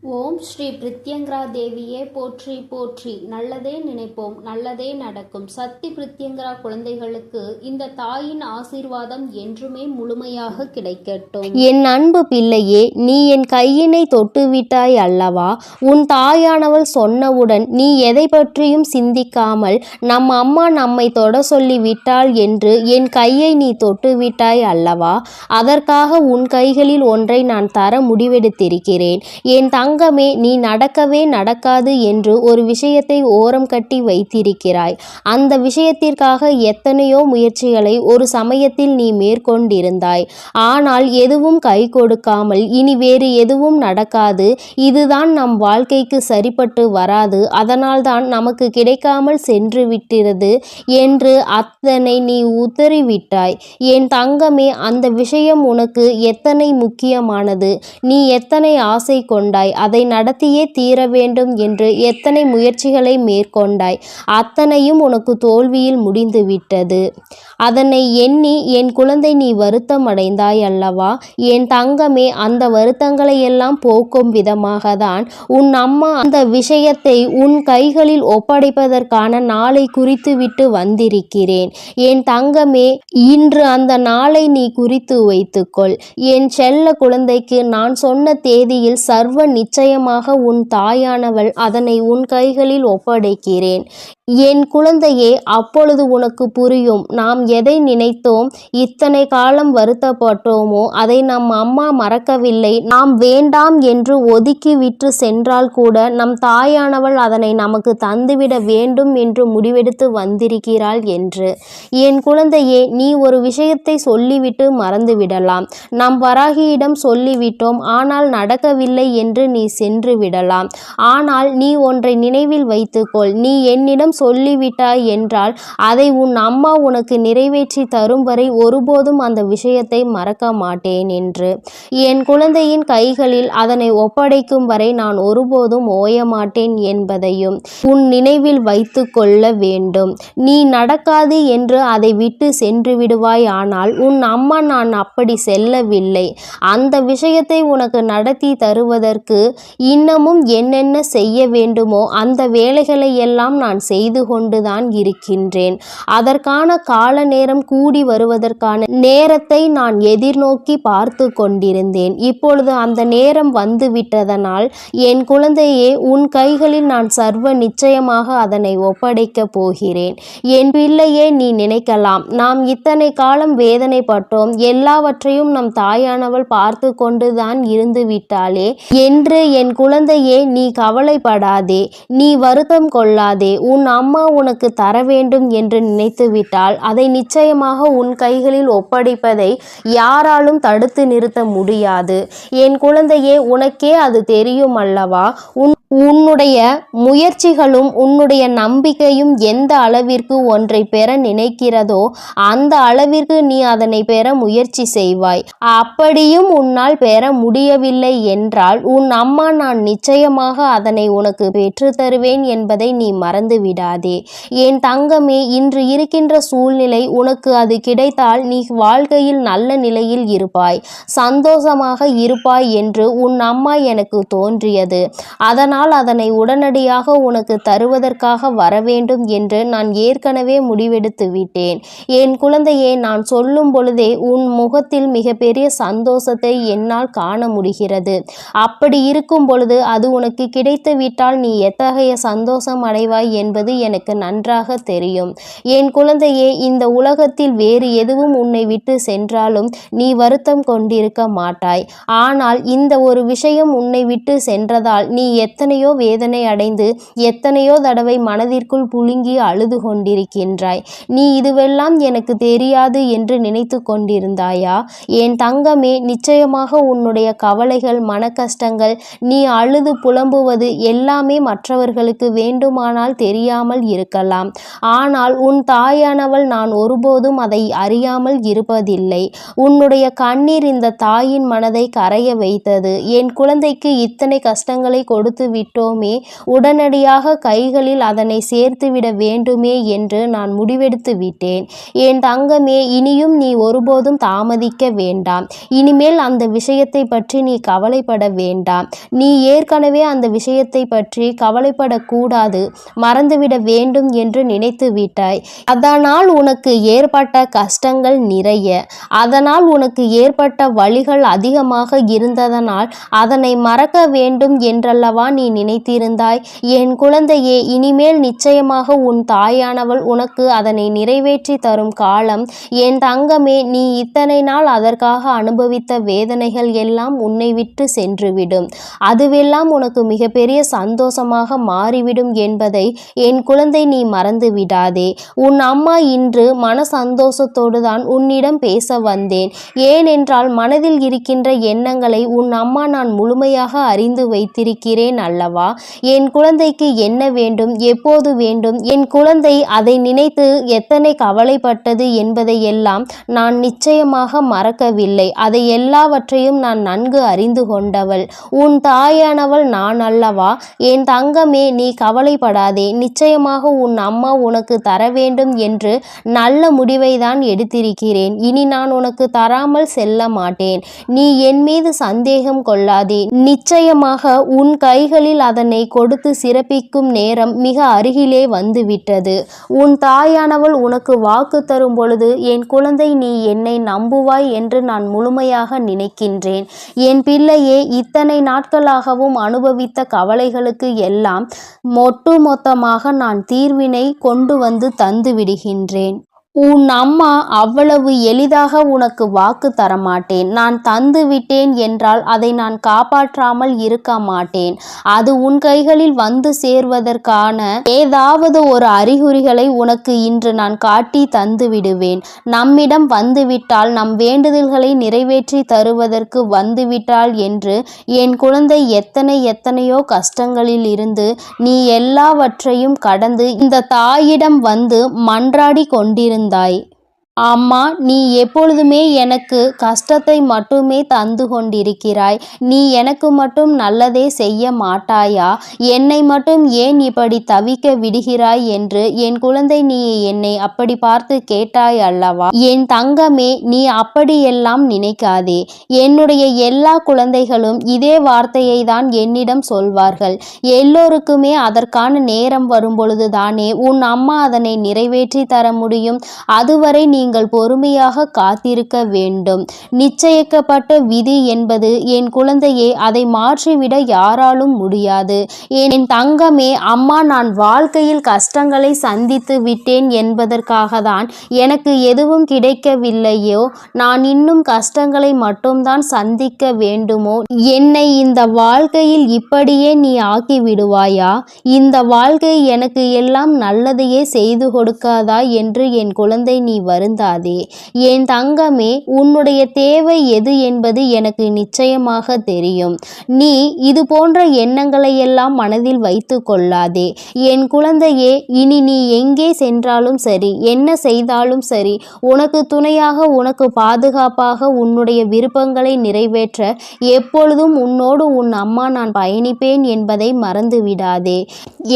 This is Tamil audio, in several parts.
ஓம் ஸ்ரீ பிரித்யங்கரா தேவியே போற்றி போற்றி. நல்லதே நினைப்போம், நல்லதே நடக்கும். சக்தி பிரித்யங்கரா குழந்தைகளுக்கு இந்த தாயின் ஆசீர்வாதம் என்றுமே முழுமையாக கிடைக்கட்டும். என் அன்பு பிள்ளையே, நீ என் கையினை தொட்டுவிட்டாய் அல்லவா? உன் தாயானவள் சொன்னவுடன் நீ எதை பற்றியும் சிந்திக்காமல் நம் அம்மா நம்மை தொட சொல்லி விட்டாள் என்று என் கையை நீ தொட்டுவிட்டாய் அல்லவா? அதற்காக உன் கைகளில் ஒன்றை நான் தர முடிவெடுத்திருக்கிறேன். என் தங்கமே, நீ நடக்கவே நடக்காது என்று ஒரு விஷயத்தை ஓரம் கட்டி வைத்திருக்கிறாய். அந்த விஷயத்திற்காக எத்தனையோ முயற்சிகளை ஒரு சமயத்தில் நீ மேற்கொண்டிருந்தாய். ஆனால் எதுவும் கை கொடுக்காமல் இனி வேறு எதுவும் நடக்காது, இதுதான் நம் வாழ்க்கைக்கு சரிப்பட்டு வராது, அதனால்தான் நமக்கு கிடைக்காமல் சென்று விட்டிருது என்று அத்தனை நீ உதறிவிட்டாய். என் தங்கமே, அந்த விஷயம் உனக்கு எத்தனை முக்கியமானது, நீ எத்தனை ஆசை கொண்டாய், அதை நடத்தியே தீர வேண்டும் என்று எத்தனை முயற்சிகளை மேற்கொண்டாய், அத்தனையும் உனக்கு தோல்வியில் முடிந்துவிட்டது. அதனை எண்ணி என் குழந்தை நீ வருத்தம் அடைந்தாய் அல்லவா? என் தங்கமே, அந்த வருத்தங்களை எல்லாம் போக்கும் விதமாக தான் உன் அம்மா அந்த விஷயத்தை உன் கைகளில் ஒப்படைப்பதற்கான நாளை குறித்துவிட்டு வந்திருக்கிறேன். என் தங்கமே, இன்று அந்த நாளை நீ குறித்து வைத்துக்கொள். என் செல்ல குழந்தைக்கு நான் சொன்ன தேதியில் சர்வ நிச்சயமாக உன் தாயானவள் அதனை உன் கைகளில் ஒப்படைக்கிறேன். என் குழந்தையே, அப்பொழுது உனக்கு புரியும், நாம் எதை நினைத்தோம், இத்தனை காலம் வருத்தப்பட்டோமோ அதை நம் அம்மா மறக்கவில்லை. நாம் வேண்டாம் என்று ஒதுக்கி விட்டு சென்றால் கூட நம் தாயானவள் அதனை நமக்கு தந்துவிட வேண்டும் என்று முடிவெடுத்து வந்திருக்கிறாள் என்று. என் குழந்தையே, நீ ஒரு விஷயத்தை சொல்லிவிட்டு மறந்துவிடலாம். நாம் வராகியிடம் சொல்லிவிட்டோம், ஆனால் நடக்கவில்லை என்று நீ சென்று விடலாம். ஆனால் நீ ஒன்றை நினைவில் வைத்துக்கொள், நீ என்னிடம் சொல்லிவிட்டாய் என்றால் அதை உன் அம்மா உனக்கு நிறைவேற்றி தரும் வரை ஒருபோதும் அந்த விஷயத்தை மறக்க மாட்டேன் என்று. என் குழந்தையின் கைகளில் அதனை ஒப்படைக்கும் வரை நான் ஒருபோதும் ஓய மாட்டேன் என்பதையும் உன் நினைவில் வைத்து கொள்ள வேண்டும். நீ நடக்காது என்று அதை விட்டு சென்று விடுவாய். ஆனால் உன் அம்மா நான் அப்படி செல்லவில்லை. அந்த விஷயத்தை உனக்கு நடத்தி தருவதற்கு இன்னமும் என்னென்ன செய்ய வேண்டுமோ அந்த வேலைகளை எல்லாம் நான் செய்து கொண்டுதான் இருக்கின்றேன். அதற்கான கால நேரம் கூடி வருவதற்கான நேரத்தை நான் எதிர்நோக்கி பார்த்து கொண்டிருந்தேன். இப்பொழுது அந்த நேரம் வந்துவிட்டதனால் என் குழந்தையே, உன் கைகளில் நான் சர்வ நிச்சயமாக அதனை ஒப்படைக்க போகிறேன். என் பிள்ளையே, நீ நினைக்கலாம், நாம் இத்தனை காலம் வேதனைப்பட்டோம், எல்லாவற்றையும் நம் தாயானவள் பார்த்து கொண்டுதான் இருந்து விட்டாளே என்று. என் குழந்தையே, நீ கவலைப்படாதே, நீ வருத்தம் கொள்ளாதே. உன் அம்மா உனக்கு தர வேண்டும் என்று நினைத்துவிட்டால் அதை நிச்சயமாக உன் கைகளில் ஒப்படைப்பதை யாராலும் தடுத்து நிறுத்த முடியாது. என் குழந்தையே, உனக்கே அது தெரியும் அல்லவா? உன்னுடைய முயற்சிகளும் உன்னுடைய நம்பிக்கையும் எந்த அளவிற்கு ஒன்றை பெற நினைக்கிறதோ அந்த அளவிற்கு நீ அதனை பெற முயற்சி செய்வாய். அப்படியும் உன்னால் பெற முடியவில்லை என்றால் உன் அம்மா நான் நிச்சயமாக அதனை உனக்கு பெற்று தருவேன் என்பதை நீ மறந்து விடாதே. என் தங்கமே, இன்று இருக்கின்ற சூழ்நிலை உனக்கு அது கிடைத்தால் நீ வாழ்க்கையில் நல்ல நிலையில் இருப்பாய், சந்தோஷமாக இருப்பாய் என்று உன் அம்மா எனக்கு தோன்றியது. அதனால் அதனை உடனடியாக உனக்கு தருவதற்காக வரவேண்டும் என்று நான் ஏற்கனவே முடிவெடுத்து விட்டேன். என் குழந்தையே, நான் சொல்லும் பொழுதே உன் முகத்தில் மிகப்பெரிய சந்தோஷத்தை என்னால் காண முடிகிறது. அப்படி இருக்கும் பொழுது அது உனக்கு கிடைத்து விட்டால் நீ எத்தகைய சந்தோஷம் அடைவாய் என்பது எனக்கு நன்றாக தெரியும். என் குழந்தையே, இந்த உலகத்தில் வேறு எதுவும் உன்னை விட்டு சென்றாலும் நீ வருத்தம் கொண்டிருக்க மாட்டாய். ஆனால் இந்த ஒரு விஷயம் உன்னை விட்டு சென்றதால் நீ எத்தனையோ வேதனை அடைந்து எத்தனையோ தடவை மனதிற்குள் புழுங்கி அழுது கொண்டிருக்கின்றாய். நீ இதுவெல்லாம் எனக்கு தெரியாது என்று நினைத்து கொண்டிருந்தாயா? என் தங்கமே, நிச்சயமாக உன்னுடைய கவலைகள், மன கஷ்டங்கள், நீ அழுது புலம்புவது எல்லாமே மற்றவர்களுக்கு வேண்டுமானால் தெரியாமல் இருக்கலாம். ஆனால் உன் தாயானவள் நான் ஒருபோதும் அதை அறியாமல் இருப்பதில்லை. உன்னுடைய கண்ணீர் இந்த தாயின் மனதை கரைய வைத்தது. என் குழந்தைக்கு இத்தனை கஷ்டங்களை கொடுத்து விட்டோமே, உடனடியாக கைகளில் அதனை சேர்த்துவிட வேண்டுமே என்று நான் முடிவெடுத்து விட்டேன். என் தங்கமே, இனியும் நீ ஒருபோதும் தாமதிக்க வேண்டாம். இனிமேல் அந்த விஷயத்தை பற்றி நீ கவலைப்பட வேண்டாம். நீ ஏற்கனவே அந்த விஷயத்தை பற்றி கவலைப்படக்கூடாது, மறந்துவிட வேண்டும் என்று நினைத்து விட்டாய். அதனால் உனக்கு ஏற்பட்ட கஷ்டங்கள் நிறைய, அதனால் உனக்கு ஏற்பட்ட வலிகள் அதிகமாக இருந்ததனால் அதனை மறக்க வேண்டும் என்றல்லவா நீ நினைத்திருந்தாய். என் குழந்தையே, இனிமேல் நிச்சயமாக உன் தாயானவள் உனக்கு அதனை நிறைவேற்றி தரும் காலம். என் தங்கமே, நீ இத்தனை நாள் அதற்காக அனுபவித்த வேதனைகள் எல்லாம் உன்னை விட்டு சென்றுவிடும். அதுவெல்லாம் உனக்கு மிகப்பெரிய சந்தோஷமாக மாறிவிடும் என்பதை என் குழந்தை நீ மறந்து விடாதே. உன் அம்மா இன்று மன சந்தோஷத்தோடு தான் உன்னிடம் பேச வந்தேன். ஏனென்றால் மனதில் இருக்கின்ற எண்ணங்களை உன் அம்மா நான் முழுமையாக அறிந்து வைத்திருக்கிறேன் அல்லவா. என் குழந்தைக்கு என்ன வேண்டும், எப்போது வேண்டும், என் குழந்தை அதை நினைத்து எத்தனை கவலைப்பட்டது என்பதையெல்லாம் நான் நிச்சயமாக மறக்கவில்லை. அதை எல்லாவற்றையும் நான் நன்கு அறிந்து கொண்டவள். உன் தாயானவள் நான் அல்லவா. என் தங்கமே, நீ கவலைப்படாதே. நிச்சயமாக உன் அம்மா உனக்கு தர வேண்டும் என்று நல்ல முடிவை தான் எடுத்திருக்கிறேன். இனி நான் உனக்கு தராமல் செல்ல மாட்டேன். நீ என் மீது சந்தேகம் கொள்ளாதே. நிச்சயமாக உன் கைகளில் அதனை கொடுத்து சிறப்பிக்கும் நேரம் மிக அருகிலே வந்துவிட்டது. உன் தாயானவள் உனக்கு வாக்கு தரும் பொழுது, என் குழந்தை, நீ என்னை நம்புவாய் என்று நான் முழுமையாக நினைக்கின்றேன். என் பிள்ளையே, இத்தனை நாட்களாகவும் அனுபவித்த கவலைகளுக்கு எல்லாம் ஒட்டுமொத்தமாக நான் தீர்வினை கொண்டு வந்து தந்து விடுகின்றேன். உன் அம்மா அவ்வளவு எளிதாக உனக்கு வாக்கு தரமாட்டேன். நான் தந்து விட்டேன் என்றால் அதை நான் காப்பாற்றாமல் இருக்க மாட்டேன். அது உன் கைகளில் வந்து சேர்வதற்கான ஏதாவது ஒரு அறிகுறிகளை உனக்கு இன்று நான் காட்டி தந்து விடுவேன். நம்மிடம் வந்துவிட்டால், நம் வேண்டுதல்களை நிறைவேற்றி தருவதற்கு வந்துவிட்டாள் என்று என் குழந்தை எத்தனையோ கஷ்டங்களில் இருந்து நீ எல்லாவற்றையும் கடந்து இந்த தாயிடம் வந்து மன்றாடி கொண்டிருந்தாய். அம்மா, நீ எப்பொழுதுமே எனக்கு கஷ்டத்தை மட்டுமே தந்து கொண்டிருக்கிறாய். நீ எனக்கு மட்டும் நல்லதே செய்ய மாட்டாயா? என்னை மட்டும் ஏன் இப்படி தவிக்க விடுகிறாய் என்று என் குழந்தை நீ என்னை அப்படி பார்த்து கேட்டாய் அல்லவா. என் தங்கமே, நீ அப்படியெல்லாம் நினைக்காதே. என்னுடைய எல்லா குழந்தைகளும் இதே வார்த்தையை தான் என்னிடம் சொல்வார்கள். எல்லோருக்குமே அதற்கான நேரம் வரும்பொழுது தானே உன் அம்மா அதனை நிறைவேற்றி தர முடியும். அதுவரை நீங்கள் பொறுமையாக காத்திருக்க வேண்டும். நிச்சயிக்கப்பட்ட விதி என்பது என் குழந்தையே, அதை மாற்றிவிட யாராலும் முடியாது. என் தங்கமே, அம்மா நான் வாழ்க்கையில் கஷ்டங்களை சந்தித்து விட்டேன் என்பதற்காக தான் எனக்கு எதுவும் கிடைக்கவில்லையோ, நான் இன்னும் கஷ்டங்களை மட்டும்தான் சந்திக்க வேண்டுமோ? என்னை இந்த வாழ்க்கையில் இப்படியே நீ ஆக்கி விடுவாயா? இந்த வாழ்க்கை எனக்கு எல்லாம் நல்லதையே செய்து கொடுக்காதா என்று என் குழந்தை நீ வருந்தாதே. என் தங்கமே, உன்னுடைய தேவை எது என்பது எனக்கு நிச்சயமாக தெரியும். நீ இது போன்ற எண்ணங்களை எல்லாம் மனதில் வைத்து கொள்ளாதே. என் குழந்தையே, இனி நீ எங்கே சென்றாலும் சரி, என்ன செய்தாலும் சரி, உனக்கு துணையாக, உனக்கு பாதுகாப்பாக, உன்னுடைய விருப்பங்களை நிறைவேற்ற எப்பொழுதும் உன்னோடு உன் அம்மா நான் பயணிப்பேன் என்பதை மறந்து விடாதே.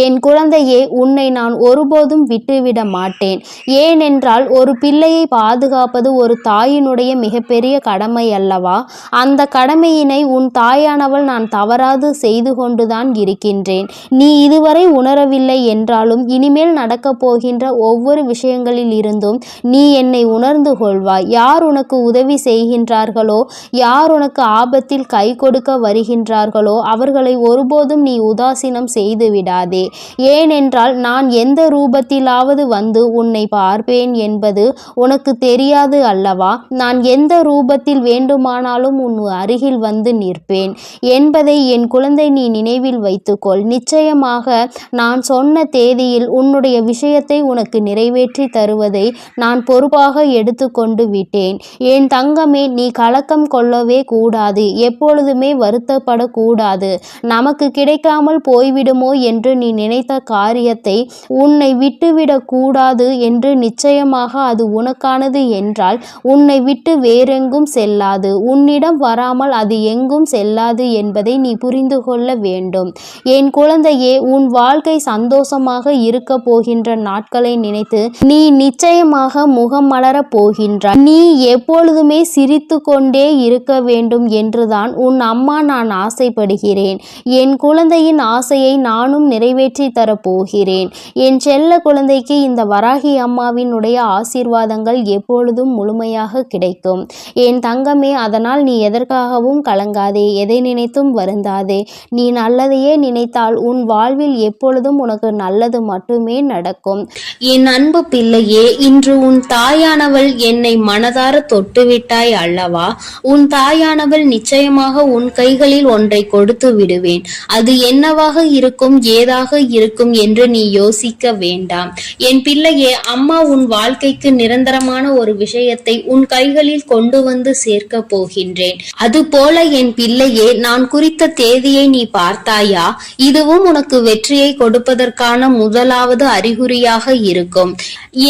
என் குழந்தையே, உன்னை நான் ஒருபோதும் விட்டுவிட மாட்டேன். ஏனென்றால் ஒரு பிள்ளையை பாதுகாப்பது ஒரு தாயினுடைய மிகப்பெரிய கடமை அல்லவா. அந்த கடமையினை உன் தாயானவள் நான் தவறாது செய்து கொண்டுதான் இருக்கின்றேன். நீ இதுவரை உணரவில்லை என்றாலும் இனிமேல் நடக்கப் போகின்ற ஒவ்வொரு விஷயங்களில் இருந்தும் நீ என்னை உணர்ந்து கொள்வாய். யார் உனக்கு உதவி செய்கின்றார்களோ, யார் உனக்கு ஆபத்தில் கை கொடுக்க வருகின்றார்களோ, அவர்களை ஒருபோதும் நீ உதாசீனம் செய்து விடாதே. ஏனென்றால் நான் எந்த ரூபத்திலாவது வந்து உன்னை பார்ப்பேன் என்பது உனக்கு தெரியாது அல்லவா. நான் எந்த ரூபத்தில் வேண்டுமானாலும் உன் அருகில் வந்து நிற்பேன் என்பதை என் குழந்தை நீ நினைவில் வைத்துக்கொள். நிச்சயமாக நான் சொன்ன தேதியில் உன்னுடைய விஷயத்தை உனக்கு நிறைவேற்றி தருவதை நான் பொறுப்பாக எடுத்துக்கொண்டு விட்டேன். என் தங்கமே, நீ கலக்கம் கொள்ளவே கூடாது. எப்பொழுதுமே வருத்தப்படக்கூடாது. நமக்கு கிடைக்காமல் போய்விடுமோ என்று நீ நினைத்த காரியத்தை உன்னை விட்டுவிடக் கூடாது என்று நிச்சயமாக அது உனக்கு உனக்கானது என்றால் உன்னை விட்டு வேறெங்கும் செல்லாது, உன்னிடம் வராமல் அது எங்கும் செல்லாது என்பதை நீ புரிந்து கொள்ள வேண்டும். என் குழந்தையே, உன் வாழ்க்கை சந்தோஷமாக இருக்க போகின்ற நாட்களை நினைத்து நீ நிச்சயமாக முகம் மலரப் போகின்றாய். நீ எப்பொழுதுமே சிரித்து கொண்டே இருக்க வேண்டும் என்றுதான் உன் அம்மா நான் ஆசைப்படுகிறேன். என் குழந்தையின் ஆசையை நானும் நிறைவேற்றி தரப்போகிறேன். என் செல்ல குழந்தைக்கு இந்த வராகி அம்மாவினுடைய ஆசீர்வாதங்கள் எப்பொழுதும் முழுமையாக கிடைக்கும். என் தங்கமே, அதனால் நீ எதற்காகவும் கலங்காதே, எதை நினைத்தும் வருந்தாதே. நீ நல்லதையே நினைத்தால் உன் வாழ்வில் எப்பொழுதும் உனக்கு நல்லது மட்டுமே நடக்கும். என் அன்பு பிள்ளையே, இன்று உன் தாயானவள் என்னை மனதார தொட்டுவிட்டாய் அல்லவா? உன் தாயானவள் நிச்சயமாக உன் கைகளில் ஒன்றை கொடுத்து விடுவேன். அது என்னவாக இருக்கும், ஏதாக இருக்கும் என்று நீ யோசிக்க வேண்டாம். என் பிள்ளையே, அம்மா உன் வாழ்க்கைக்கு நிரந்தரமான ஒரு விஷயத்தை உன் கைகளில் கொண்டு வந்து சேர்க்க போகின்றேன். அதுபோல என் பிள்ளையே, நான் குறித்த தேதியை நீ பார்த்தாயா? இதுவும் உனக்கு வெற்றியை கொடுப்பதற்கான முதலாவது அறிகுறியாக இருக்கும்.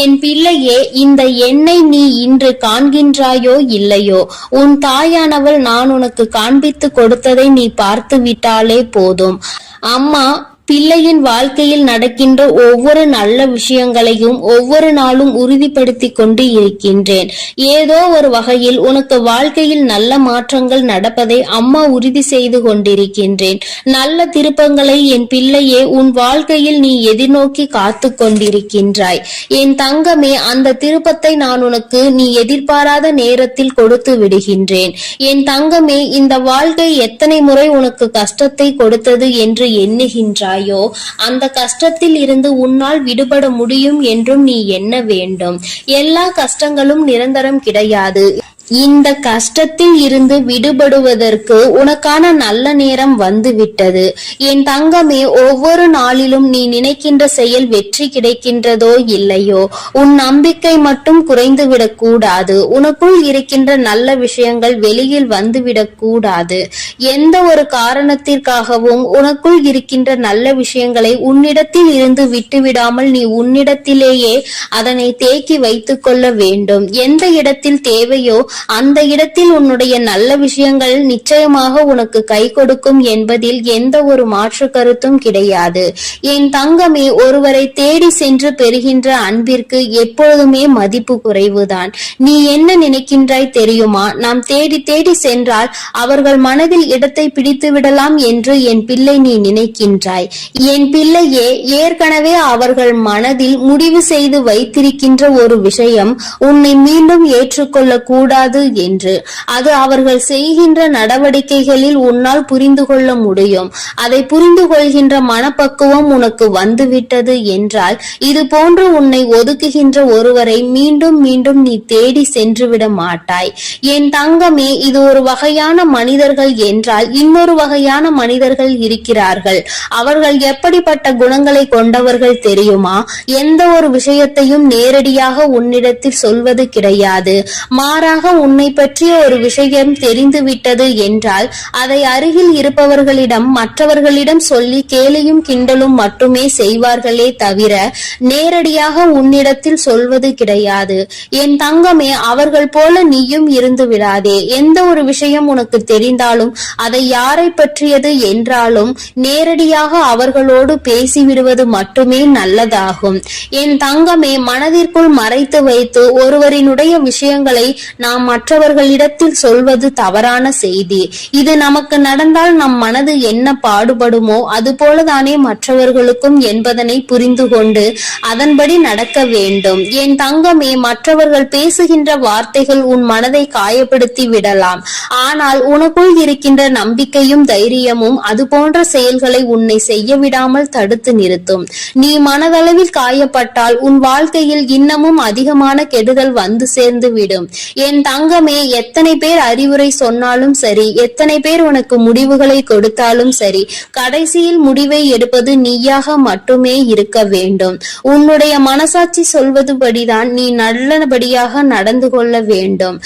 என் பிள்ளையே, இந்த எண்ணை நீ இன்று காண்கின்றாயோ இல்லையோ, உன் தாயானவள் நான் உனக்கு காண்பித்து கொடுத்ததை நீ பார்த்து விட்டாலே போதும். அம்மா பிள்ளையின் வாழ்க்கையில் நடக்கின்ற ஒவ்வொரு நல்ல விஷயங்களையும் ஒவ்வொரு நாளும் உறுதிப்படுத்தி கொண்டு இருக்கின்றேன். ஏதோ ஒரு வகையில் உனக்கு வாழ்க்கையில் நல்ல மாற்றங்கள் நடப்பதை அம்மா உறுதி செய்து கொண்டிருக்கின்றேன். நல்ல திருப்பங்களை என் பிள்ளையே உன் வாழ்க்கையில் நீ எதிர்நோக்கி காத்து கொண்டிருக்கின்றாய். என் தங்கமே, அந்த திருப்பத்தை நான் உனக்கு நீ எதிர்பாராத நேரத்தில் கொடுத்து விடுகின்றேன். என் தங்கமே, இந்த வாழ்க்கை எத்தனை முறை உனக்கு கஷ்டத்தை கொடுத்தது என்று எண்ணுகின்றாய். அந்த கஷ்டத்தில் இருந்து உன்னால் விடுபட முடியும் என்றும் நீ எண்ண வேண்டும். எல்லா கஷ்டங்களும் நிரந்தரம் கிடையாது. இந்த கஷ்டத்தில் இருந்து விடுபடுவதற்கு உனக்கான நல்ல நேரம் வந்துவிட்டது. என் தங்கமே, ஒவ்வொரு நாளிலும் நீ நினைக்கின்ற செயல் வெற்றி கிடைக்கின்றதோ இல்லையோ, உன் நம்பிக்கை மட்டும் குறைந்துவிடக் கூடாது. உனக்குள் இருக்கின்ற நல்ல விஷயங்கள் வெளியில் வந்துவிடக் கூடாது. எந்த ஒரு காரணத்திற்காகவும் உனக்குள் இருக்கின்ற நல்ல விஷயங்களை உன்னிடத்தில் இருந்து விட்டுவிடாமல் நீ உன்னிடத்திலேயே அதனை தேக்கி வைத்துக் கொள்ள வேண்டும். எந்த இடத்தில் தேவையோ அந்த இடத்தில் உன்னுடைய நல்ல விஷயங்கள் நிச்சயமாக உனக்கு கை கொடுக்கும் என்பதில் எந்த ஒரு மாற்று கருத்தும் கிடையாது. என் தங்கமே, ஒருவரை தேடி சென்று பெறுகின்ற அன்பிற்கு எப்பொழுதுமே மதிப்பு குறைவுதான். நீ என்ன நினைக்கின்றாய் தெரியுமா? நாம் தேடி தேடி சென்றால் அவர்கள் மனதில் இடத்தை பிடித்து விடலாம் என்று என் பிள்ளை நீ நினைக்கின்றாய். என் பிள்ளையே, ஏற்கனவே அவர்கள் மனதில் முடிவு செய்து வைத்திருக்கின்ற ஒரு விஷயம் உன்னை மீண்டும் ஏற்றுக்கொள்ள கூடாது என்று. அது அவர்கள் செய்கின்ற நடவடிக்கைகளில் உன்னால் புரிந்து கொள்ள முடியும். அதை புரிந்து கொள்கின்ற மனப்பக்குவம் உனக்கு வந்துவிட்டது என்றால் இது போன்று உன்னை ஒதுக்குகின்ற ஒருவரை மீண்டும் மீண்டும் நீ தேடி சென்று விட மாட்டாய். என் தங்கமே, இது ஒரு வகையான மனிதர்கள் என்றால் இன்னொரு வகையான மனிதர்கள் இருக்கிறார்கள். அவர்கள் எப்படிப்பட்ட குணங்களை கொண்டவர்கள் தெரியுமா? எந்த ஒரு விஷயத்தையும் நேரடியாக உன்னிடத்தில் சொல்வது கிடையாது. மாறாக உன்னை பற்றிய ஒரு விஷயம் தெரிந்துவிட்டது என்றால் அதை அருகில் இருப்பவர்களிடம் மற்றவர்களிடம் சொல்லி கேலியும் கிண்டலும் மட்டுமே செய்வார்களே தவிர நேரடியாக உன்னிடத்தில் சொல்வது கிடையாது. என் தங்கமே, அவர்கள் போல நீயும் இருந்து விடாதே. எந்த ஒரு விஷயம் உனக்கு தெரிந்தாலும் அதை யாரை பற்றியது என்றாலும் நேரடியாக அவர்களோடு பேசிவிடுவது மட்டுமே நல்லதாகும். என் தங்கமே, மனதிற்குள் மறைத்து வைத்து ஒருவரினுடைய விஷயங்களை நாம் மற்றவர்களிடத்தில் சொல்வது தவறான செய்தி. இது நமக்கு நடந்தால் நம் மனது என்ன பாடுபடுமோ அதுபோலதானே மற்றவர்களுக்கும் என்பதனை புரிந்து கொண்டு அதன்படி நடக்க வேண்டும். என் தங்கமே, மற்றவர்கள் பேசுகின்ற வார்த்தைகள் உன் மனதை காயப்படுத்தி விடலாம். ஆனால் உனக்குள் இருக்கின்ற நம்பிக்கையும் தைரியமும் அது போன்ற செயல்களை உன்னை செய்ய விடாமல் தடுத்து நிறுத்தும். நீ மனதளவில் காயப்பட்டால் உன் வாழ்க்கையில் இன்னமும் அதிகமான கெடுதல் வந்து சேர்ந்து விடும். என் தங்கமே, எத்தனை பேர் அறிவுரை சொன்னாலும் சரி, எத்தனை பேர் உனக்கு முடிவுகளை கொடுத்தாலும் சரி, கடைசியில் முடிவை எடுப்பது நீயாக மட்டுமே இருக்க வேண்டும். உன்னுடைய மனசாட்சி சொல்வதுபடிதான் நீ நல்லபடியாக நடந்து கொள்ள வேண்டும்.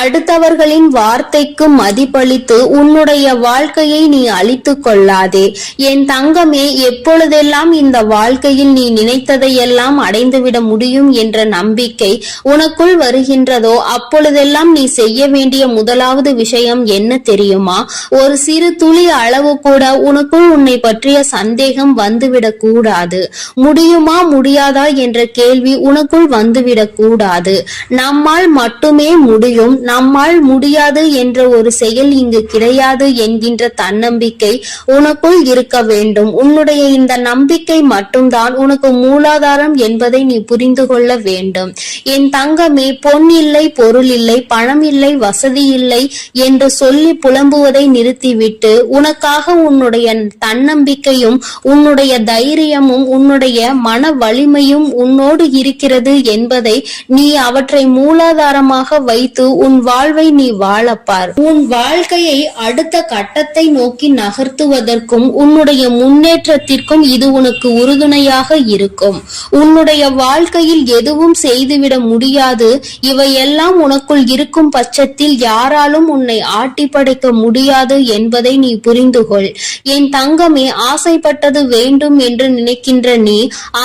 அடுத்தவர்களின் வார்த்தைக்கு மதிப்பளித்து உன்னுடைய வாழ்க்கையை நீ அழித்து கொள்ளாதே. என் தங்கமே, எப்பொழுதெல்லாம் இந்த வாழ்க்கையில் நீ நினைத்ததையெல்லாம் அடைந்துவிட முடியும் என்ற நம்பிக்கை உனக்குள் வருகின்றதோ அப்பொழுதெல்லாம் நீ செய்ய வேண்டிய முதலாவது விஷயம் என்ன தெரியுமா? ஒரு சிறு துளி அளவு கூட உனக்குள் உன்னை பற்றிய சந்தேகம் வந்துவிடக் கூடாது. முடியுமா முடியாதா என்ற கேள்வி உனக்குள் வந்துவிடக் கூடாது. நம்மால் மட்டுமே முடியும், நம்மால் முடியாது என்ற ஒரு செயல் இங்கு கிடையாது என்கின்ற தன்னம்பிக்கை உனக்குள் இருக்க வேண்டும். உன்னுடைய இந்த நம்பிக்கை மட்டும்தான் உனக்கு மூலாதாரம் என்பதை நீ புரிந்து கொள்ள வேண்டும். என் தங்கமே, பொன் இல்லை, பொருள் இல்லை, பணம் இல்லை, வசதி இல்லை என்று சொல்லி புலம்புவதை நிறுத்திவிட்டு உனக்காக உன்னுடைய தன்னம்பிக்கையும் உன்னுடைய தைரியமும் உன்னுடைய மன வலிமையும் உன்னோடு இருக்கிறது என்பதை நீ அவற்றை மூலாதாரமாக வைத்து உன் வாழ்வை நீ வாழப்பார். உன் வாழ்க்கையை அடுத்த கட்டத்தை நோக்கி நகர்த்துவதற்கும் உன்னுடைய முன்னேற்றத்திற்கும் இது உனக்கு உறுதுணையாக இருக்கும். உன்னுடைய வாழ்க்கையில் எதுவும் செய்துவிட முடியாது. இவையெல்லாம் உனக்குள் இருக்கும் பட்சத்தில் யாராலும் உன்னை ஆட்டி படைக்க முடியாது என்பதை நீ புரிந்து கொள். என் தங்கமே, ஆசைப்பட்டது வேண்டும் என்று நினைக்கின்ற நீ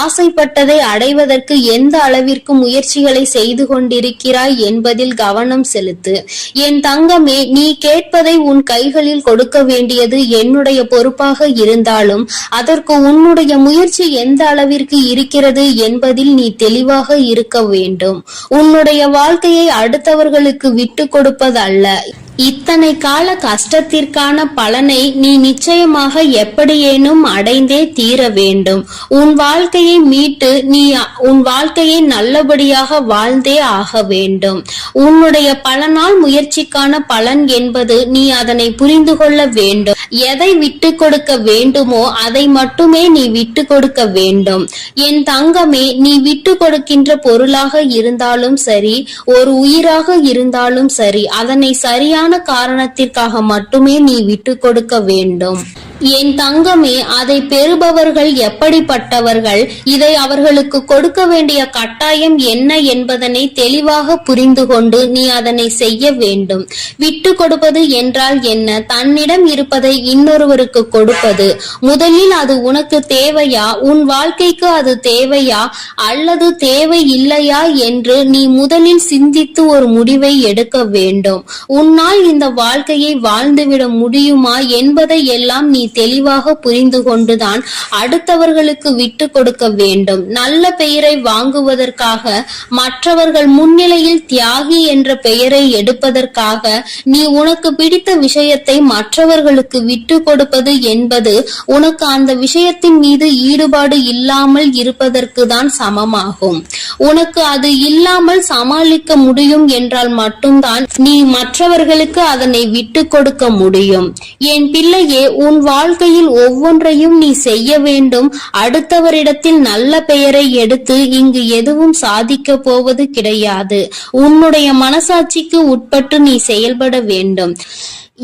ஆசைப்பட்டதை அடைவதற்கு எந்த அளவிற்கு முயற்சிகளை செய்து கொண்டிருக்கிறாய் என்பதில் கவனம் செலுத்து. என் தங்கமே, நீ கேட்பதை உன் கைகளில் கொடுக்க வேண்டியது என்னுடைய பொறுப்பாக இருந்தாலும் அதற்கு உன்னுடைய முயற்சி எந்த அளவிற்கு இருக்கிறது என்பதில் நீ தெளிவாக இருக்க வேண்டும். உன்னுடைய வாழ்க்கையை அடுத்தவர்களுக்கு விட்டு கொடுப்பதல்ல. இத்தனை கால கஷ்டத்திற்கான பலனை நீ நிச்சயமாக எப்படியேனும் அடைந்தே தீர வேண்டும். உன் வாழ்க்கையை மீட்டு நீ உன் வாழ்க்கையை நல்லபடியாக வாழ்ந்தே ஆக வேண்டும். உன்னுடைய பல நாள் முயற்சிக்கான பலன் என்பது நீ அதனை புரிந்து கொள்ள வேண்டும். எதை விட்டு கொடுக்க வேண்டுமோ அதை மட்டுமே நீ விட்டு கொடுக்க வேண்டும். என் தங்கமே, நீ விட்டு கொடுக்கின்ற பொருளாக இருந்தாலும் சரி, ஒரு உயிராக இருந்தாலும் சரி, அதனை சரியான காரணத்திற்காக மட்டுமே நீ விட்டு கொடுக்க வேண்டும். என் தங்கமே, அதை பெறுபவர்கள் எப்படிப்பட்டவர்கள், இதை அவர்களுக்கு கொடுக்க வேண்டிய கட்டாயம் என்ன என்பதனை தெளிவாக புரிந்து கொண்டு நீ அதனை செய்ய வேண்டும். விட்டு கொடுப்பது என்றால் என்ன? தன்னிடம் இருப்பதை இன்னொருவருக்கு கொடுப்பது. முதலில் அது உனக்கு தேவையா, உன் வாழ்க்கைக்கு அது தேவையா அல்லது தேவை இல்லையா என்று நீ முதலில் சிந்தித்து ஒரு முடிவை எடுக்க வேண்டும். உன்னால் இந்த வாழ்க்கையை வாழ்ந்துவிட முடியுமா என்பதை எல்லாம் நீ தெளிவாக புரிந்து கொண்டுதான் அடுத்தவர்களுக்கு விட்டு கொடுக்க வேண்டும். நல்ல பெயரை வாங்குவதற்காக, மற்றவர்கள் முன்னிலையில் தியாகி என்ற பெயரை எடுப்பதற்காக நீ உனக்கு பிடித்த விஷயத்தை மற்றவர்களுக்கு விட்டு கொடுப்பது என்பது உனக்கு அந்த விஷயத்தின் மீது ஈடுபாடு இல்லாமல் இருப்பதற்கு தான் சமமாகும். உனக்கு அது இல்லாமல் சமாளிக்க முடியும் என்றால் மட்டும்தான் நீ மற்றவர்களுக்கு அதனை விட்டு கொடுக்க முடியும். என் பிள்ளையே, உன் வாழ்க்கையில் ஒவ்வொன்றையும் நீ செய்ய வேண்டும். அடுத்தவரிடத்தில் நல்ல பெயரை எடுத்து இங்கு எதுவும் சாதிக்க போவது கிடையாது. உன்னுடைய மனசாட்சிக்கு உட்பட்டு நீ செயல்பட வேண்டும்.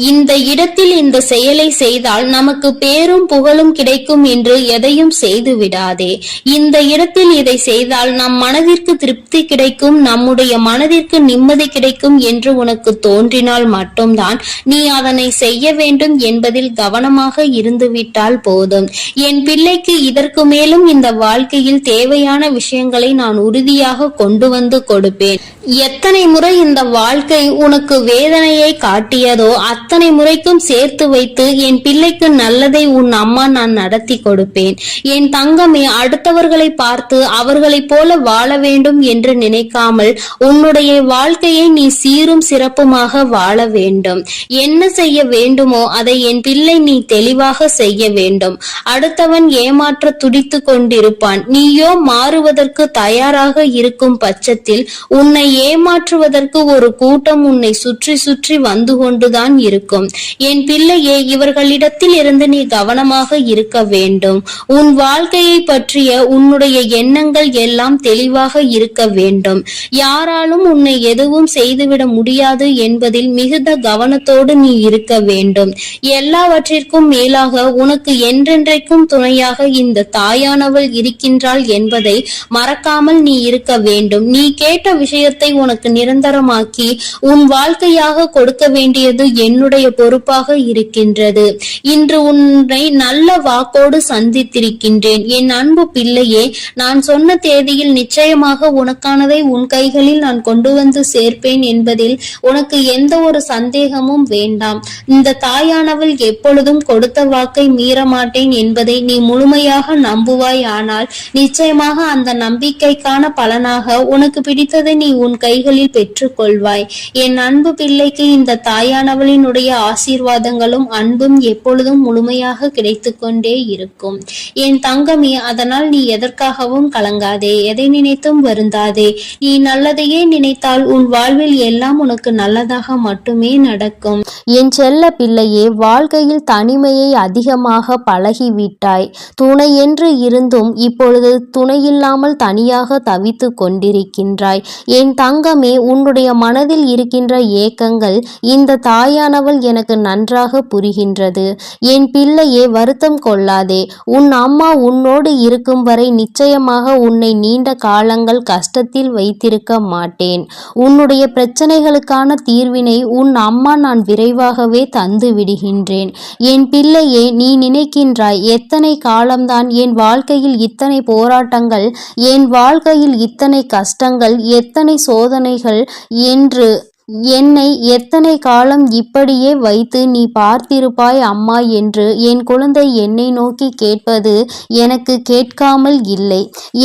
இந்த இடத்தில் இந்த செயலை செய்தால் நமக்கு பேரும் புகழும் கிடைக்கும் என்று எதையும் செய்து விடாதே. இந்த இடத்தில் இதை செய்தால் நம் மனதிற்கு திருப்தி கிடைக்கும், நம்முடைய மனதிற்கு நிம்மதி கிடைக்கும் என்று உனக்கு தோன்றினால் மட்டும்தான் நீ அதனை செய்ய வேண்டும் என்பதில் கவனமாக இருந்துவிட்டால் போதும். என் பிள்ளைக்கு இதற்கு மேலும் இந்த வாழ்க்கையில் தேவையான விஷயங்களை நான் உறுதியாக கொண்டு வந்து கொடுப்பேன். எத்தனை முறை இந்த வாழ்க்கை உனக்கு வேதனையை காட்டியதோ அத்தனை முறைக்கும் சேர்த்து வைத்து என் பிள்ளைக்கு நல்லதை உன் அம்மா நான் நடத்தி கொடுப்பேன். என் தங்கமே, அடுத்தவர்களை பார்த்து அவர்களைப் போல வாழ வேண்டும் என்று நினைக்காமல் உன்னுடைய வாழ்க்கையை நீ சீரும் சிறப்புமாக வாழ வேண்டும். என்ன செய்ய வேண்டுமோ அதை என் பிள்ளை நீ தெளிவாக செய்ய வேண்டும். அடுத்தவன் ஏமாற்ற துடித்து கொண்டிருப்பான். நீயோ மாறுவதற்கு தயாராக இருக்கும் பட்சத்தில் உன்னை ஏமாற்றுவதற்கு ஒரு கூட்டம் உன்னை சுற்றி சுற்றி வந்து கொண்டுதான் இருக்கும். என் பிள்ளையே, இவர்களிடத்தில் இருந்து நீ கவனமாக இருக்க வேண்டும். உன் வாழ்க்கையை பற்றிய உன்னுடைய எண்ணங்கள் எல்லாம் தெளிவாக இருக்க வேண்டும். யாராலும் உன்னை எதுவும் செய்துவிட முடியாது என்பதில் மிகுந்த கவனத்தோடு நீ இருக்க வேண்டும். எல்லாவற்றிற்கும் மேலாக உனக்கு என்றென்றைக்கும் துணையாக இந்த தாயானவள் இருக்கின்றாள் என்பதை மறக்காமல் நீ இருக்க வேண்டும். நீ கேட்ட விஷயத்தை உனக்கு நிரந்தரமாக்கி உன் வாழ்க்கையாக கொடுக்க வேண்டியது என்னுடைய பொறுப்பாக இருக்கின்றது. இன்று உன்னை நல்ல வாக்கோடு சந்தித்திருக்கின்றேன். என் அன்பு பிள்ளையே, நான் சொன்ன தேதியில் நிச்சயமாக உனக்கானதை உன் கைகளில் நான் கொண்டு வந்து சேர்ப்பேன் என்பதில் உனக்கு எந்த ஒரு சந்தேகமும் வேண்டாம். இந்த தாயானவள் எப்பொழுதும் கொடுத்த வாக்கை மீற மாட்டேன் என்பதை நீ முழுமையாக நம்புவாய். ஆனால் நிச்சயமாக அந்த நம்பிக்கைக்கான பலனாக உனக்கு பிடித்ததை நீ உன் கைகளில் பெற்றுக்கொள்வாய். என் அன்பு பிள்ளைக்கு இந்த தாயானவளினுடைய ஆசீர்வாதங்களும் அன்பும் எப்பொழுதும் முழுமையாக கிடைத்து கொண்டே இருக்கும். என் தங்கமே, அதனால் நீ எதற்காகவும் கலங்காதே, எதை நினைத்தும் வருந்தாதே. நீ நல்லதையே நினைத்தால் உன் வாழ்வில் எல்லாம் உனக்கு நல்லதாக மட்டுமே நடக்கும். என் செல்ல பிள்ளையே, வாழ்க்கையில் தனிமையை அதிகமாக பழகிவிட்டாய். துணை என்று இருந்தும் இப்பொழுது துணையில்லாமல் தனியாக தவித்து கொண்டிருக்கின்றாய். என் தங்கமே, உன்னுடைய மனதில் இருக்கின்ற ஏக்கங்கள் இந்த தாயானவள் எனக்கு நன்றாக புரிகின்றது. என் பிள்ளையே, வருத்தம் கொள்ளாதே. உன் அம்மா உன்னோடு இருக்கும் வரை நிச்சயமாக உன்னை நீண்ட காலங்கள் கஷ்டத்தில் வைத்திருக்க மாட்டேன். உன்னுடைய பிரச்சனைகளுக்கான தீர்வினை உன் அம்மா நான் விரைவாகவே தந்து விடுகின்றேன். என் பிள்ளையே, நீ நினைக்கின்றாய் எத்தனை காலம்தான் என் வாழ்க்கையில் இத்தனை போராட்டங்கள், என் வாழ்க்கையில் இத்தனை கஷ்டங்கள், எத்தனை சோதனைகள் என்று என்னை எத்தனை காலம் இப்படியே வைத்து நீ பார்த்திருப்பாய் அம்மா என்று என் குழந்தை என்னை நோக்கி கேட்பது எனக்கு கேட்காமல் இல்லை.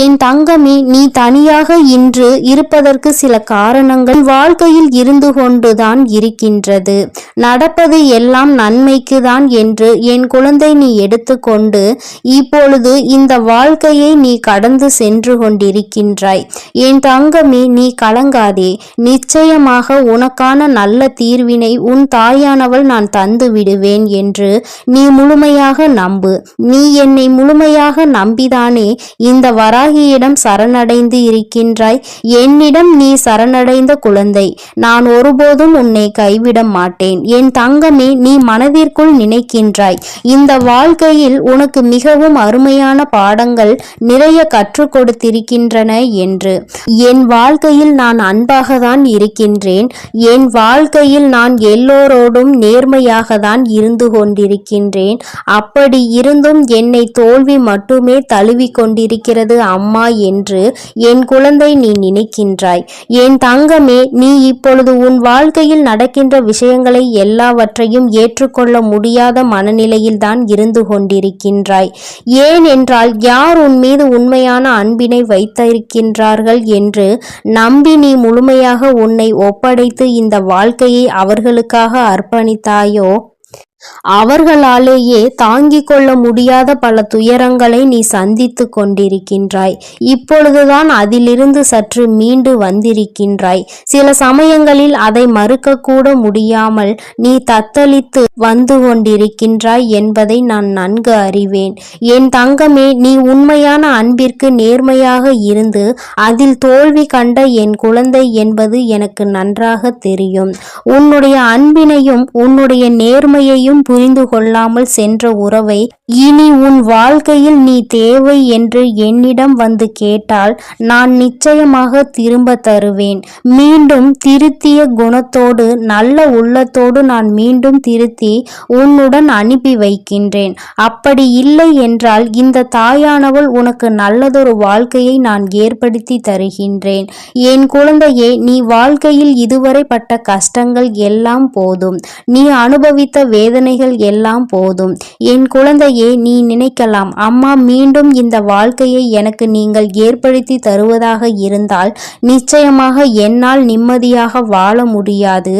என் தங்கமே, நீ தனியாக இன்று இருப்பதற்கு சில காரணங்கள் வாழ்க்கையில் இருந்து கொண்டுதான் இருக்கின்றது. நடப்பது எல்லாம் நன்மைக்கு தான் என்று என் குழந்தை நீ எடுத்துக்கொண்டு இப்பொழுது இந்த வாழ்க்கையை நீ கடந்து சென்று கொண்டிருக்கின்றாய். என் தங்கமே, நீ கலங்காதே. நிச்சயமாக உனக்கான நல்ல தீர்வினை உன் தாயானவள் நான் தந்து விடுவேன் என்று நீ முழுமையாக நம்பு. நீ என்னை முழுமையாக நம்பிதானே இந்த வராகியிடம் சரணடைந்து இருக்கின்றாய். என்னிடம் நீ சரணடைந்த குழந்தை, நான் ஒருபோதும் உன்னை கைவிட மாட்டேன். என் தங்கமே, நீ மனதிற்குள் நினைக்கின்றாய் இந்த வாழ்க்கையில் உனக்கு மிகவும் அருமையான பாடங்கள் நிறைய கற்றுக் கொடுத்திருக்கின்றன என்று. என் வாழ்க்கையில் நான் அன்பாக தான் இருக்கின்றேன். என் வாழ்க்கையில் நான் எல்லோரோடும் நேர்மையாக தான் இருந்து கொண்டிருக்கின்றேன். அப்படி இருந்தும் என்னை தோல்வி மட்டுமே தழுவி கொண்டிருக்கிறது அம்மா என்று என் குழந்தை நீ நினைக்கின்றாய். என் தங்கமே, நீ இப்பொழுது உன் வாழ்க்கையில் நடக்கின்ற விஷயங்களை எல்லாவற்றையும் ஏற்றுக்கொள்ள முடியாத மனநிலையில் தான் இருந்து கொண்டிருக்கின்றாய். ஏன் என்றால் யார் உன் மீது உண்மையான அன்பினை வைத்திருக்கின்றார்கள் என்று நம்பி நீ முழுமையாக உன்னை ஒப்படைத்து இந்த வாழ்க்கையை அவர்களுக்காக அர்ப்பணித்தாயோ, அவர்களாலேயே தாங்கிக் கொள்ள முடியாத பல துயரங்களை நீ சந்தித்து கொண்டிருக்கின்றாய். இப்பொழுதுதான் அதிலிருந்து சற்று மீண்டு வந்திருக்கின்றாய். சில சமயங்களில் அதை மறுக்க கூட முடியாமல் நீ தத்தளித்து வந்து கொண்டிருக்கின்றாய் என்பதை நான் நன்கு அறிவேன். என் தங்கமே, நீ உண்மையான அன்பிற்கு நேர்மையாக இருந்து அதில் தோல்வி கண்ட என் குழந்தை என்பது எனக்கு நன்றாக தெரியும். உன்னுடைய அன்பினையும் உன்னுடைய நேர்மையையும் புரிந்து கொள்ளாமல் சென்ற உறவை இனி உன் வாழ்க்கையில் நீ தேவை என்று என்னிடம் வந்து கேட்டால் நான் நிச்சயமாக திரும்ப தருவேன். மீண்டும் திருத்திய குணத்தோடு நல்ல உள்ளத்தோடு நான் மீண்டும் திருத்தி உன்னுடன் அனுப்பி வைக்கின்றேன். அப்படி இல்லை என்றால் இந்த தாயானவள் உனக்கு நல்லதொரு வாழ்க்கையை நான் ஏற்படுத்தி தருகின்றேன். என் குழந்தையே, நீ வாழ்க்கையில் இதுவரை பட்ட கஷ்டங்கள் எல்லாம் போதும். நீ அனுபவித்த வேதனை வேதனைகள் எல்லாம் போதும். என் குழந்தையே, நீ நினைக்கலாம், அம்மா மீண்டும் இந்த வாழ்க்கையை எனக்கு நீங்கள் ஏற்படுத்தி தருவதாக இருந்தால் நிச்சயமாக என்னால் நிம்மதியாக வாழ முடியாது.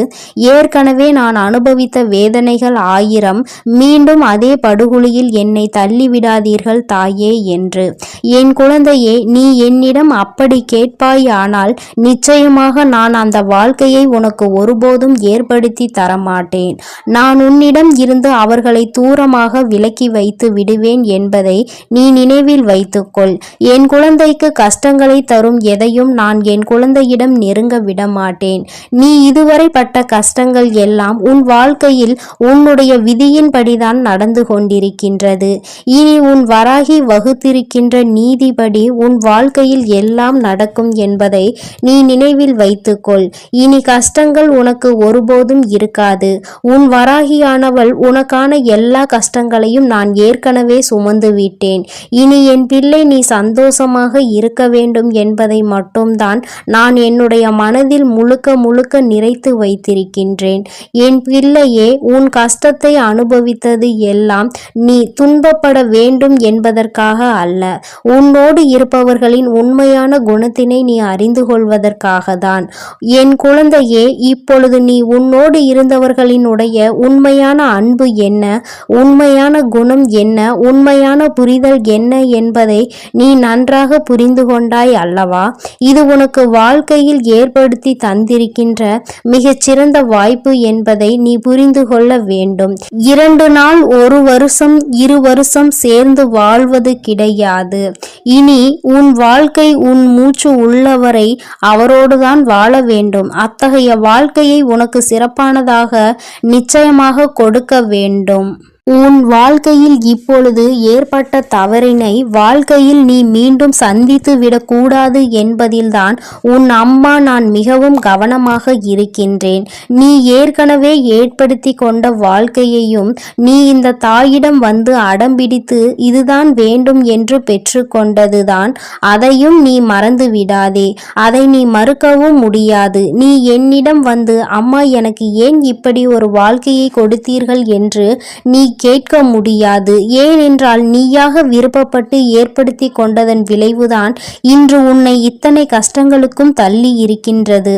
ஏற்கனவே நான் அனுபவித்த வேதனைகள் 1000. மீண்டும் அதே படுகொலியில் என்னை தள்ளிவிடாதீர்கள் தாயே என்று. என் குழந்தையே, நீ என்னிடம் அப்படி கேட்பாயானால் நிச்சயமாக நான் அந்த வாழ்க்கையை உனக்கு ஒருபோதும் ஏற்படுத்தி தரமாட்டேன். நான் உன்னிடம் இருந்து அவர்களை தூரமாக விலக்கி வைத்து விடுவேன் என்பதை நீ நினைவில் வைத்துக்கொள். என் குழந்தைக்கு கஷ்டங்களை தரும் எதையும் நான் என் குழந்தையிடம் நெருங்க விடமாட்டேன். நீ இதுவரை பட்ட கஷ்டங்கள் எல்லாம் உன் வாழ்க்கையில் உன்னுடைய விதியின்படிதான் நடந்து கொண்டிருக்கின்றது. இனி உன் வராகி வகுத்திருக்கின்ற நீதிபடி உன் வாழ்க்கையில் எல்லாம் நடக்கும் என்பதை நீ நினைவில் வைத்துக்கொள். இனி கஷ்டங்கள் உனக்கு ஒருபோதும் இருக்காது. உன் வராகியானவள் உனக்கான எல்லா கஷ்டங்களையும் நான் ஏற்கனவே சுமந்து விட்டேன். இனி என் பிள்ளை நீ சந்தோஷமாக இருக்க வேண்டும் என்பதை மட்டும்தான் நான் என்னுடைய மனதில் முழுக்க முழுக்க நிறைத்து வைத்திருக்கின்றேன். என் பிள்ளையே, உன் கஷ்டத்தை அனுபவித்தது எல்லாம் நீ துன்பப்பட வேண்டும் என்பதற்காக அல்ல, உன்னோடு இருப்பவர்களின் உண்மையான குணத்தினை நீ அறிந்து கொள்வதற்காக தான். என் குழந்தையே, இப்பொழுது நீ உன்னோடு இருந்தவர்களினுடைய உண்மையான அன்பு என்ன, உண்மையான குணம் என்ன, உண்மையான புரிதல் என்ன என்பதை நீ நன்றாக புரிந்து கொண்டாய் அல்லவா? இது உனக்கு வாழ்க்கையில் ஏற்படுத்தி தந்திருக்கின்ற மிகச்சிறந்த வாய்ப்பு என்பதை நீ புரிந்து கொள்ள வேண்டும். 2 நாள், 1 வருஷம், 2 வருஷம் சேர்ந்து வாழ்வது கிடையாது. இனி உன் வாழ்க்கை உன் மூச்சு உள்ளவரை அவரோடுதான் வாழ வேண்டும். அத்தகைய வாழ்க்கையை உனக்கு சிறப்பானதாக நிச்சயமாக கொடுக்க வேண்டும். உன் வாழ்க்கையில் இப்பொழுது ஏற்பட்ட தவறினை வாழ்க்கையில் நீ மீண்டும் சந்தித்து விடக்கூடாது என்பதில்தான் உன் அம்மா நான் மிகவும் கவனமாக இருக்கின்றேன். நீ ஏற்கனவே ஏற்படுத்தி கொண்ட வாழ்க்கையையும் நீ இந்த தாயிடம் வந்து அடம்பிடித்து இதுதான் வேண்டும் என்று பெற்று கொண்டதுதான், அதையும் நீ மறந்து விடாதே. அதை நீ மறுக்கவும் முடியாது. நீ என்னிடம் வந்து அம்மா எனக்கு ஏன் இப்படி ஒரு வாழ்க்கையை கொடுத்தீர்கள் என்று நீ கேட்க முடியாது. ஏனென்றால் நீயாக விருப்பப்பட்டு ஏற்படுத்தி கொண்டதன் விளைவுதான் இன்று உன்னை இத்தனை கஷ்டங்களுக்கும் தள்ளி இருக்கின்றது.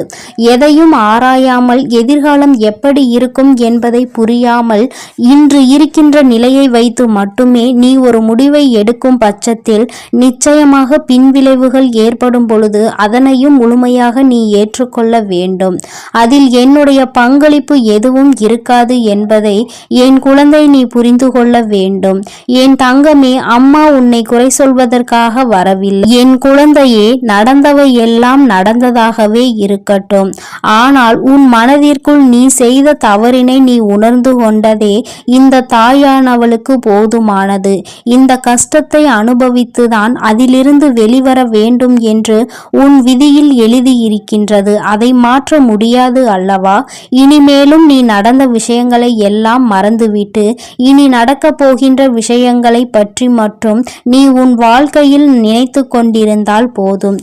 எதையும் ஆராயாமல் எதிர்காலம் எப்படி இருக்கும் என்பதை புரியாமல் இன்று இருக்கின்ற நிலையை வைத்து மட்டுமே நீ ஒரு முடிவை எடுக்கும் பட்சத்தில் நிச்சயமாக பின்விளைவுகள் ஏற்படும் பொழுது அதனையும் முழுமையாக நீ ஏற்றுக்கொள்ள வேண்டும். அதில் என்னுடைய பங்களிப்பு எதுவும் இருக்காது என்பதை என் குழந்தை நீ புரிந்து கொள்ள வேண்டும். என் தங்கமே, அம்மா உன்னை குறை சொல்வதற்காக வரவில்லை. என் குழந்தையே, நடந்தவை எல்லாம் நடந்ததாகவே இருக்கட்டும். ஆனால் உன் மனதிற்குள் நீ செய்த தவறினை நீ உணர்ந்து கொண்டதே இந்த தாயானவளுக்கு போதுமானது. இந்த கஷ்டத்தை அனுபவித்துதான் அதிலிருந்து வெளிவர வேண்டும் என்று உன் விதியில் எழுதியிருக்கின்றது. அதை மாற்ற முடியாது அல்லவா? இனிமேலும் நீ நடந்த விஷயங்களை எல்லாம் மறந்துவிட்டு இனி நடக்கப் போகின்ற விஷயங்களை பற்றி மட்டும் நீ உன் வாழ்க்கையில் நினைத்து கொண்டிருந்தால் போதும்.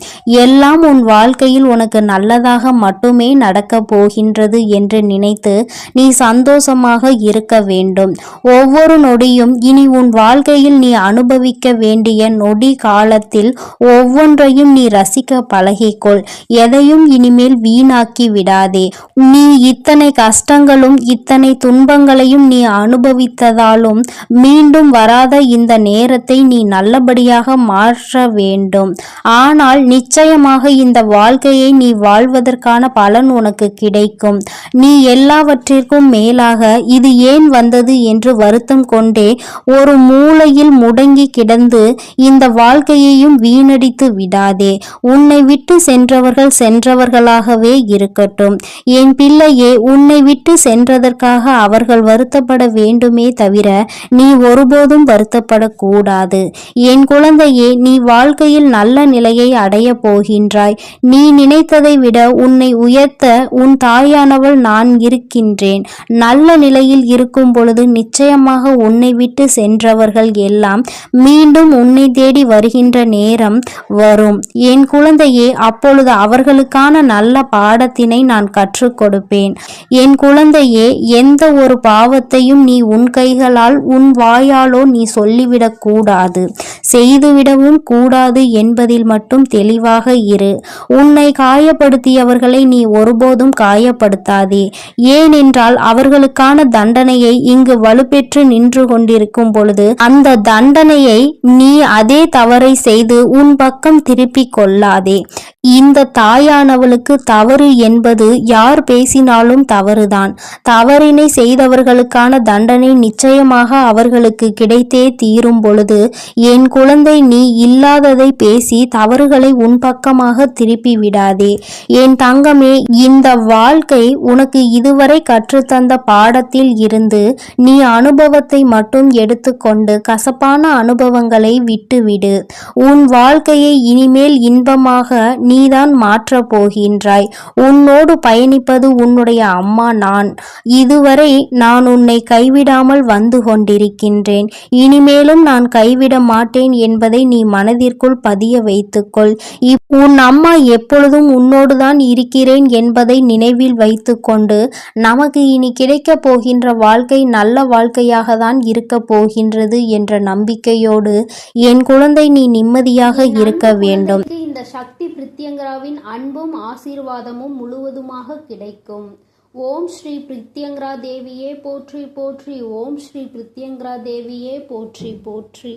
எல்லாம் உன் வாழ்க்கையில் உனக்கு நல்லதாக மட்டுமே நடக்கப் போகின்றது என்று நினைத்து நீ சந்தோஷமாக இருக்க வேண்டும். ஒவ்வொரு நொடியும் இனி உன் வாழ்க்கையில் நீ அனுபவிக்க வேண்டிய நொடி காலத்தில் ஒவ்வொன்றையும் நீ ரசிக்க பழகிக்கொள். எதையும் இனிமேல் வீணாக்கி விடாதே. நீ இத்தனை கஷ்டங்களும் இத்தனை துன்பங்களையும் நீ அனுபவித்ததாலும் மீண்டும் வராத இந்த நேரத்தை நீ நல்லபடியாக மாற்ற வேண்டும். ஆனால் நிச்சயமாக இந்த வாழ்க்கையை நீ வாழ்வதற்கான பலன் உனக்கு கிடைக்கும். நீ எல்லாவற்றிற்கும் மேலாக இது ஏன் வந்தது என்று வருத்தம் கொண்டே ஒரு மூலையில் முடங்கி கிடந்து இந்த வாழ்க்கையையும் வீணடித்து விடாதே. உன்னை விட்டு சென்றவர்கள் சென்றவர்களாகவே இருக்கட்டும். என் பிள்ளையே, உன்னை விட்டு சென்றதற்காக அவர்கள் வருத்தப்பட வேண்டுமே தவிர நீ ஒருபோதும் வருத்தப்படக்கூடாது. என் குழந்தையே, நீ வாழ்க்கையில் நல்ல நிலையை அடைய போகின்றாய். நீ நினைத்ததை விட உன்னை உயர்த்த உன் தாயானவள் நான் இருக்கின்றேன். நல்ல நிலையில் இருக்கும் பொழுது நிச்சயமாக உன்னை விட்டு சென்றவர்கள் எல்லாம் மீண்டும் உன்னை தேடி வருகின்ற நேரம் வரும் என் குழந்தையே. அப்பொழுது அவர்களுக்கான நல்ல பாடத்தினை நான் கற்றுக் கொடுப்பேன். என் குழந்தையே, எந்த ஒரு பாவத்தையும் நீ உன் கைகளால் உன் வாயாலோ நீ சொல்லிவிடக் கூடாது, செய்துவிடவும் கூடாது என்பதில் மட்டும் தெளிவாக இரு. உன்னை காயப்படுத்தியவர்களை நீ ஒருபோதும் காயப்படுத்தாதே. ஏனென்றால் அவர்களுக்கான தண்டனையை இங்கு வலுப்பெற்று நின்று கொண்டிருக்கும் பொழுது அந்த தண்டனையை நீ அதே தவறை செய்து உன் பக்கம் திருப்பிக் கொள்ளாதே. இந்த தாயானவளுக்கு தவறு என்பது யார் பேசினாலும் தவறுதான். தவறினை செய்தவர்களுக்கான தண்டனை நிச்சயமாக அவர்களுக்கு கிடைத்தே தீரும் பொழுது என் குழந்தை, நீ இல்லாததை பேசி தவறுகளை உன் பக்கமாக திருப்பி விடாதே. என் தங்கமே, இந்த வாழ்க்கை உனக்கு இதுவரை கற்றுத்தந்த பாடத்தில் இருந்து நீ அனுபவத்தை மட்டும் எடுத்துக்கொண்டு கசப்பான அனுபவங்களை விட்டுவிடு. உன் வாழ்க்கையை இனிமேல் இன்பமாக நீதான் மாற்றப் போகின்றாய். உன்னோடு பயணிப்பது உன்னுடைய அம்மா நான். இதுவரை நான் உன்னை கைவிடாமல் வந்து கொண்டிருக்கின்றேன். இனிமேலும் நான் கைவிட மாட்டேன் என்பதை நீ மனதிற்குள் பதிய வைத்துக்கொள். உன் அம்மா எப்பொழுதும் உன்னோடுதான் இருக்கிறேன் என்பதை நினைவில் வைத்துக்கொண்டு நமக்கு இனி கிடைக்கப் போகின்ற வாழ்க்கை நல்ல வாழ்க்கையாக தான் இருக்க போகின்றது என்ற நம்பிக்கையோடு என் குழந்தை நீ நிம்மதியாக இருக்க வேண்டும். இந்த சக்தி பிரித்யங்கராவின் அன்பும் ஆசீர்வாதமும் முழுவதுமாக கிடைக்கும். ஓம் ஸ்ரீ பிரித்யங்கரா தேவியே போற்றி போற்றி. ஓம் ஸ்ரீ பிரித்யங்கரா தேவியே போற்றி போற்றி.